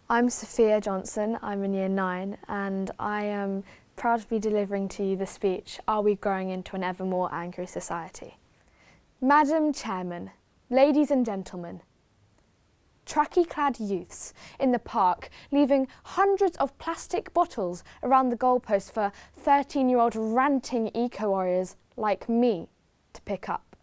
I'm Sophia Johnson, I'm in Year 9 and I am proud to be delivering to you the speech, Are We Growing into an Ever More Angry Society? Madam Chairman, ladies and gentlemen, trackie-clad youths in the park leaving hundreds of plastic bottles around the goalpost for 13-year-old ranting eco-warriors like me to pick up.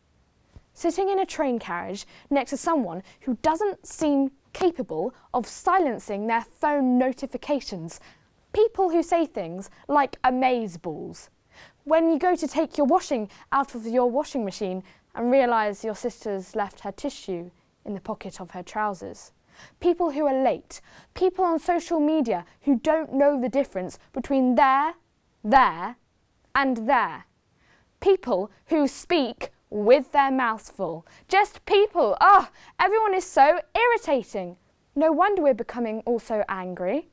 Sitting in a train carriage next to someone who doesn't seem capable of silencing their phone notifications. People who say things like amazeballs. When you go to take your washing out of your washing machine and realise your sister's left her tissue in the pocket of her trousers. People who are late. People on social media who don't know the difference between there, and there. People who speak with their mouths full. Just people. Everyone is so irritating. No wonder we're becoming also angry.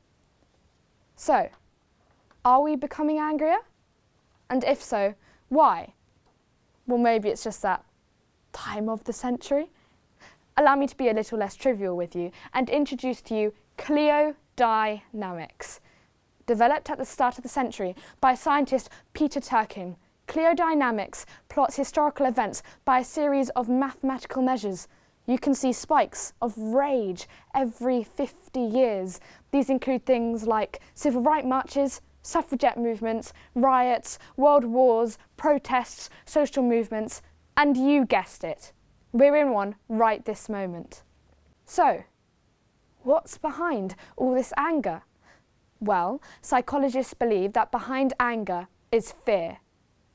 So, are we becoming angrier? And if so, why? Well, maybe it's just that time of the century. Allow me to be a little less trivial with you and introduce to you cliodynamics. Developed at the start of the century by scientist Peter Turkin, cliodynamics plots historical events by a series of mathematical measures. You can see spikes of rage every 50 years. These include things like civil rights marches, suffragette movements, riots, world wars, protests, social movements, and you guessed it, we're in one right this moment. So, what's behind all this anger? Well, psychologists believe that behind anger is fear.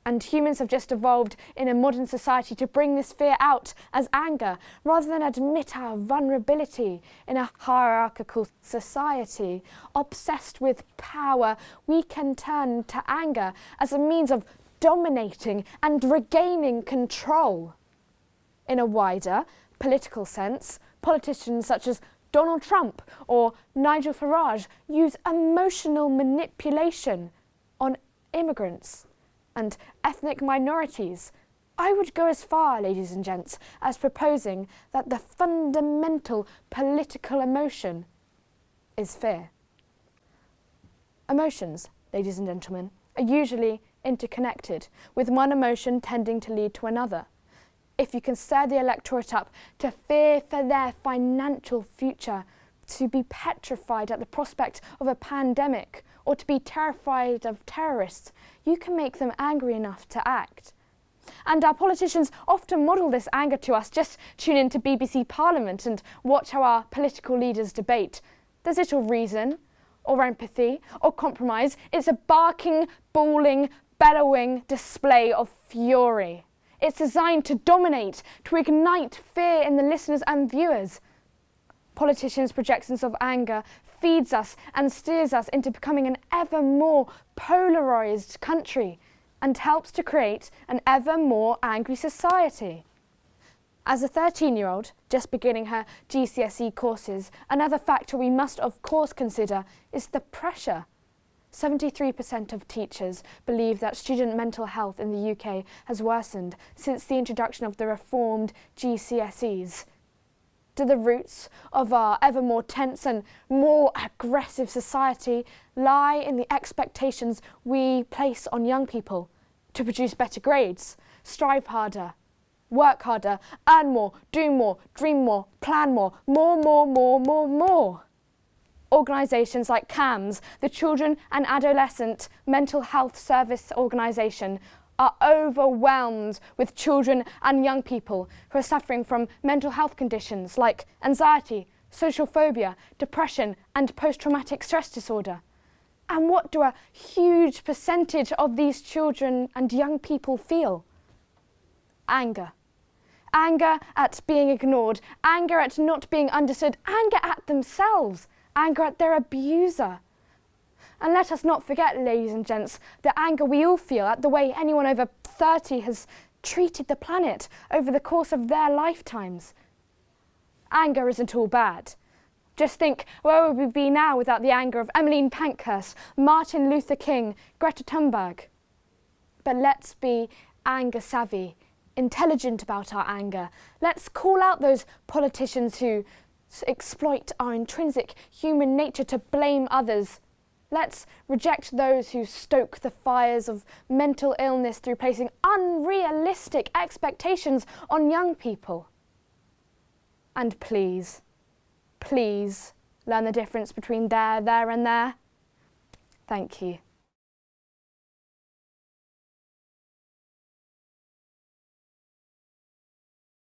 And humans have just evolved in a modern society to bring this fear out as anger, rather than admit our vulnerability in a hierarchical society. Obsessed with power, we can turn to anger as a means of dominating and regaining control. In a wider political sense, politicians such as Donald Trump or Nigel Farage use emotional manipulation on immigrants and ethnic minorities. I would go as far, ladies and gents, as proposing that the fundamental political emotion is fear. Emotions, ladies and gentlemen, are usually interconnected, with one emotion tending to lead to another. If you can stir the electorate up to fear for their financial future, to be petrified at the prospect of a pandemic, or to be terrified of terrorists, you can make them angry enough to act. And our politicians often model this anger to us. Just tune into BBC Parliament and watch how our political leaders debate. There's little reason, or empathy, or compromise. It's a barking, bawling, bellowing display of fury. It's designed to dominate, to ignite fear in the listeners and viewers. Politicians' projections of anger feeds us and steers us into becoming an ever more polarised country and helps to create an ever more angry society. As a 13-year-old just beginning her GCSE courses, another factor we must of course consider is the pressure. 73% of teachers believe that student mental health in the UK has worsened since the introduction of the reformed GCSEs. Do the roots of our ever more tense and more aggressive society lie in the expectations we place on young people to produce better grades, strive harder, work harder, earn more, do more, dream more, plan more? Organisations like CAMS, the Children and Adolescent Mental Health Service Organisation, are overwhelmed with children and young people who are suffering from mental health conditions like anxiety, social phobia, depression and post-traumatic stress disorder. And what do a huge percentage of these children and young people feel? Anger. Anger at being ignored, anger at not being understood, anger at themselves, anger at their abuser. And let us not forget, ladies and gents, the anger we all feel at the way anyone over 30 has treated the planet over the course of their lifetimes. Anger isn't all bad. Just think, where would we be now without the anger of Emmeline Pankhurst, Martin Luther King, Greta Thunberg? But let's be anger savvy, intelligent about our anger. Let's call out those politicians who exploit our intrinsic human nature to blame others. Let's reject those who stoke the fires of mental illness through placing unrealistic expectations on young people. And please, please learn the difference between there, and there. Thank you.